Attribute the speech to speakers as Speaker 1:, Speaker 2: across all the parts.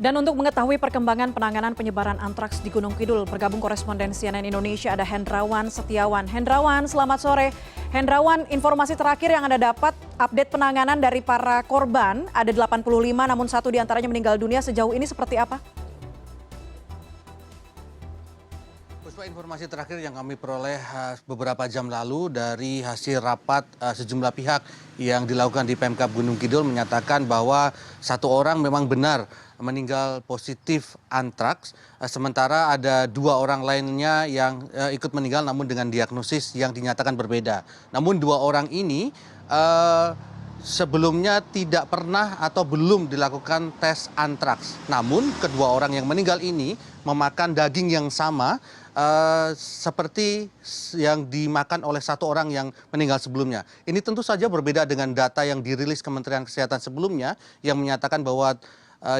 Speaker 1: Dan untuk mengetahui perkembangan penanganan penyebaran antraks di Gunung Kidul, bergabung koresponden CNN Indonesia ada Hendrawan Setiawan. Hendrawan, selamat sore. Hendrawan, informasi terakhir yang Anda dapat, update penanganan dari para korban, ada 85 namun satu diantaranya meninggal dunia, sejauh ini seperti apa?
Speaker 2: Informasi terakhir yang kami peroleh beberapa jam lalu dari hasil rapat sejumlah pihak yang dilakukan di Pemkab Gunung Kidul menyatakan bahwa satu orang memang benar meninggal positif antraks, sementara ada dua orang lainnya yang ikut meninggal namun dengan diagnosis yang dinyatakan berbeda. Namun dua orang ini sebelumnya tidak pernah atau belum dilakukan tes antraks. Namun kedua orang yang meninggal ini memakan daging yang sama seperti yang dimakan oleh satu orang yang meninggal sebelumnya. Ini tentu saja berbeda dengan data yang dirilis Kementerian Kesehatan sebelumnya yang menyatakan bahwa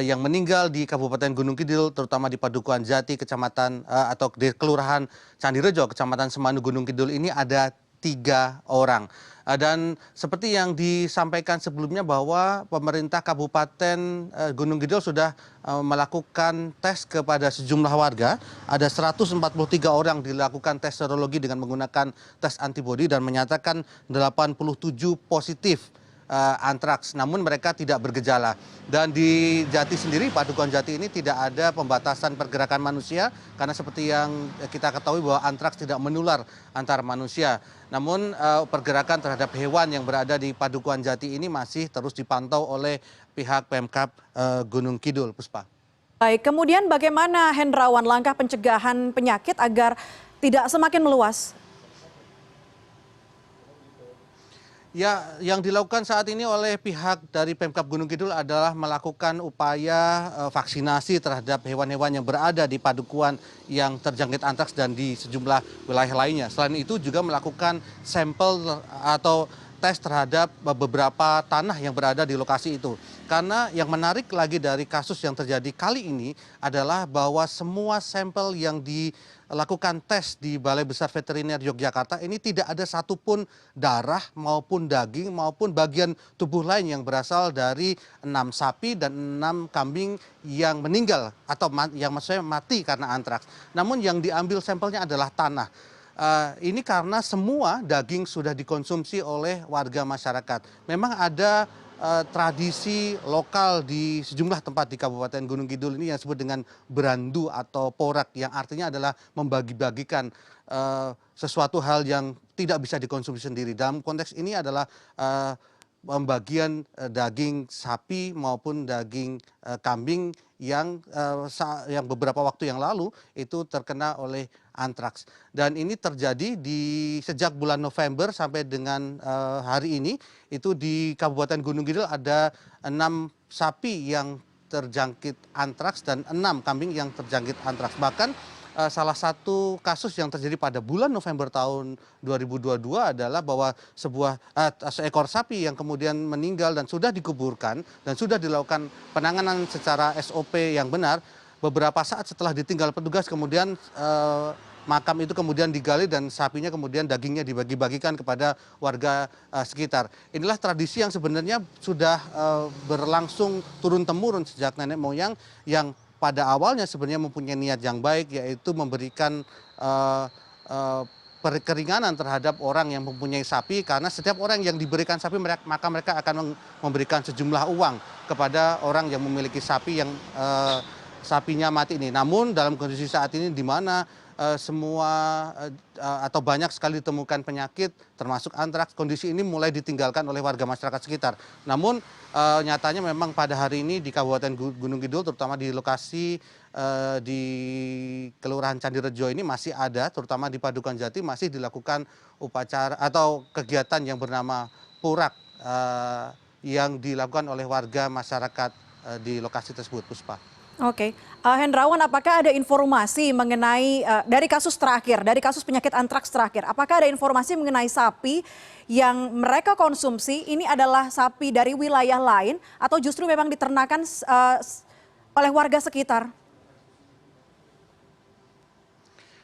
Speaker 2: yang meninggal di Kabupaten Gunung Kidul, terutama di Padukuhan Jati, kecamatan atau di Kelurahan Candirejo, Kecamatan Semanu Gunung Kidul ini ada 3 orang. Dan seperti yang disampaikan sebelumnya bahwa pemerintah Kabupaten Gunung Kidul sudah melakukan tes kepada sejumlah warga. Ada 143 orang dilakukan tes serologi dengan menggunakan tes antibodi dan menyatakan 87 positif antraks, namun mereka tidak bergejala. Dan di Jati sendiri, Padukuhan Jati ini tidak ada pembatasan pergerakan manusia karena seperti yang kita ketahui bahwa antraks tidak menular antar manusia. Namun pergerakan terhadap hewan yang berada di Padukuhan Jati ini masih terus dipantau oleh pihak Pemkab Gunung Kidul, Puspa.
Speaker 1: Baik, kemudian bagaimana Hendrawan langkah pencegahan penyakit agar tidak semakin meluas?
Speaker 2: Ya, yang dilakukan saat ini oleh pihak dari Pemkab Gunung Kidul adalah melakukan upaya vaksinasi terhadap hewan-hewan yang berada di padukuhan yang terjangkit antraks dan di sejumlah wilayah lainnya. Selain itu juga melakukan sampel atau tes terhadap beberapa tanah yang berada di lokasi itu. Karena yang menarik lagi dari kasus yang terjadi kali ini adalah bahwa semua sampel yang dilakukan tes di Balai Besar Veteriner Yogyakarta ini tidak ada satupun darah maupun daging maupun bagian tubuh lain yang berasal dari 6 sapi dan 6 kambing yang meninggal atau yang maksudnya mati karena antraks. Namun yang diambil sampelnya adalah tanah. Ini karena semua daging sudah dikonsumsi oleh warga masyarakat. Memang ada tradisi lokal di sejumlah tempat di Kabupaten Gunung Kidul ini yang disebut dengan berandu atau porak, yang artinya adalah membagi-bagikan sesuatu hal yang tidak bisa dikonsumsi sendiri. Dalam konteks ini adalah pembagian daging sapi maupun daging kambing yang beberapa waktu yang lalu itu terkena oleh antraks. Dan ini terjadi sejak bulan November sampai dengan hari ini, itu di Kabupaten Gunung Kidul ada 6 sapi yang terjangkit antraks dan 6 kambing yang terjangkit antraks. Bahkan salah satu kasus yang terjadi pada bulan November tahun 2022 adalah bahwa seekor sapi yang kemudian meninggal dan sudah dikuburkan dan sudah dilakukan penanganan secara SOP yang benar. Beberapa saat setelah ditinggal petugas kemudian makam itu kemudian digali dan sapinya kemudian dagingnya dibagi-bagikan kepada warga sekitar. Inilah tradisi yang sebenarnya sudah berlangsung turun-temurun sejak nenek moyang yang pada awalnya sebenarnya mempunyai niat yang baik, yaitu memberikan keringanan terhadap orang yang mempunyai sapi, karena setiap orang yang diberikan sapi maka mereka akan memberikan sejumlah uang kepada orang yang memiliki sapi yang sapinya mati ini. Namun dalam kondisi saat ini di mana semua atau banyak sekali ditemukan penyakit termasuk antraks, kondisi ini mulai ditinggalkan oleh warga masyarakat sekitar. Namun nyatanya memang pada hari ini di Kabupaten Gunung Kidul, terutama di lokasi di Kelurahan Candirejo ini masih ada, terutama di Padukuhan Jati masih dilakukan upacara atau kegiatan yang bernama purak yang dilakukan oleh warga masyarakat di lokasi tersebut, Puspa.
Speaker 1: Oke, Hendrawan, apakah ada informasi mengenai dari kasus terakhir, dari kasus penyakit antraks terakhir, apakah ada informasi mengenai sapi yang mereka konsumsi ini adalah sapi dari wilayah lain atau justru memang diternakan oleh warga sekitar?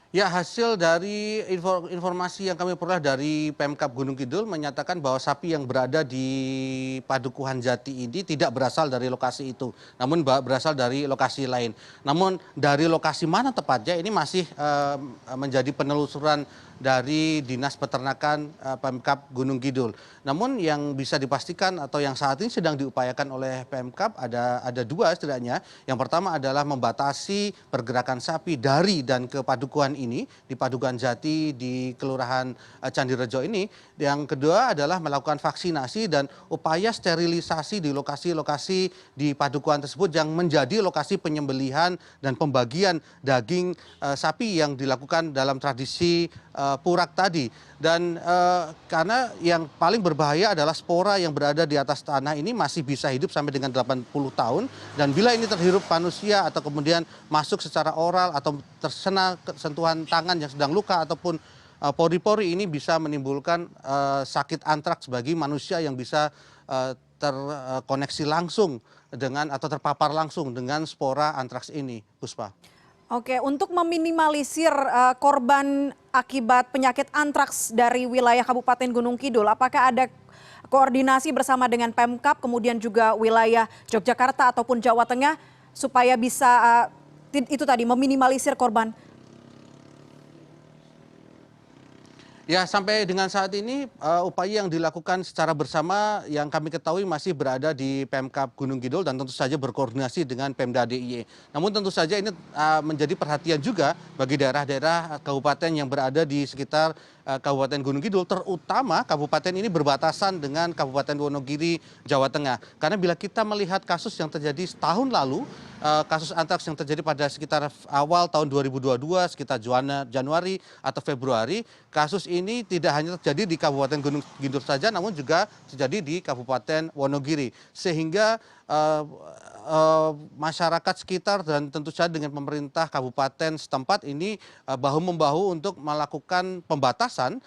Speaker 2: Ya, hasil dari informasi yang kami peroleh dari Pemkab Gunung Kidul menyatakan bahwa sapi yang berada di Padukuhan Jati ini tidak berasal dari lokasi itu, namun berasal dari lokasi lain. Namun dari lokasi mana tepatnya ini masih menjadi penelusuran dari Dinas Peternakan Pemkab Gunung Kidul. Namun yang bisa dipastikan atau yang saat ini sedang diupayakan oleh Pemkab ada dua setidaknya. Yang pertama adalah membatasi pergerakan sapi dari dan ke Padukuhan ini di Padukuhan Jati di Kelurahan Candirejo ini. Yang kedua adalah melakukan vaksinasi dan upaya sterilisasi di lokasi-lokasi di Padukuhan tersebut yang menjadi lokasi penyembelihan dan pembagian daging sapi yang dilakukan dalam tradisi purak tadi. Dan karena yang paling berbahaya adalah spora yang berada di atas tanah ini masih bisa hidup sampai dengan 80 tahun, dan bila ini terhirup manusia atau kemudian masuk secara oral atau terkena sentuhan tangan yang sedang luka ataupun pori-pori, ini bisa menimbulkan sakit antraks bagi manusia yang bisa terkoneksi langsung dengan atau terpapar langsung dengan spora antraks ini, Puspa.
Speaker 1: Oke, untuk meminimalisir korban akibat penyakit antraks dari wilayah Kabupaten Gunung Kidul, apakah ada koordinasi bersama dengan Pemkab, kemudian juga wilayah Yogyakarta ataupun Jawa Tengah, supaya bisa itu tadi meminimalisir korban?
Speaker 2: Ya, sampai dengan saat ini upaya yang dilakukan secara bersama yang kami ketahui masih berada di Pemkab Gunung Kidul dan tentu saja berkoordinasi dengan Pemda DIY. Namun tentu saja ini menjadi perhatian juga bagi daerah-daerah kabupaten yang berada di sekitar Kabupaten Gunung Kidul, terutama kabupaten ini berbatasan dengan Kabupaten Wonogiri, Jawa Tengah. Karena bila kita melihat kasus yang terjadi setahun lalu, kasus antraks yang terjadi pada sekitar awal tahun 2022, sekitar Januari atau Februari, kasus ini tidak hanya terjadi di Kabupaten Gunung Kidul saja, namun juga terjadi di Kabupaten Wonogiri. Sehingga masyarakat sekitar dan tentu saja dengan pemerintah kabupaten setempat ini bahu-membahu untuk melakukan pembatasan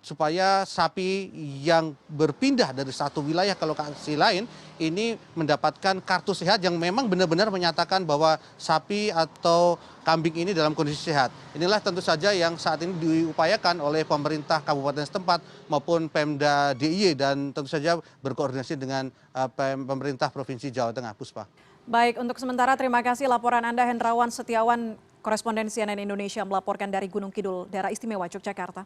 Speaker 2: supaya sapi yang berpindah dari satu wilayah ke lokasi lain ini mendapatkan kartu sehat yang memang benar-benar menyatakan bahwa sapi atau kambing ini dalam kondisi sehat. Inilah tentu saja yang saat ini diupayakan oleh pemerintah kabupaten setempat maupun Pemda DIY dan tentu saja berkoordinasi dengan pemerintah Provinsi Jawa Tengah, Puspa.
Speaker 1: Baik, untuk sementara terima kasih laporan Anda Hendrawan Setiawan, koresponden CNN Indonesia melaporkan dari Gunung Kidul, Daerah Istimewa Yogyakarta.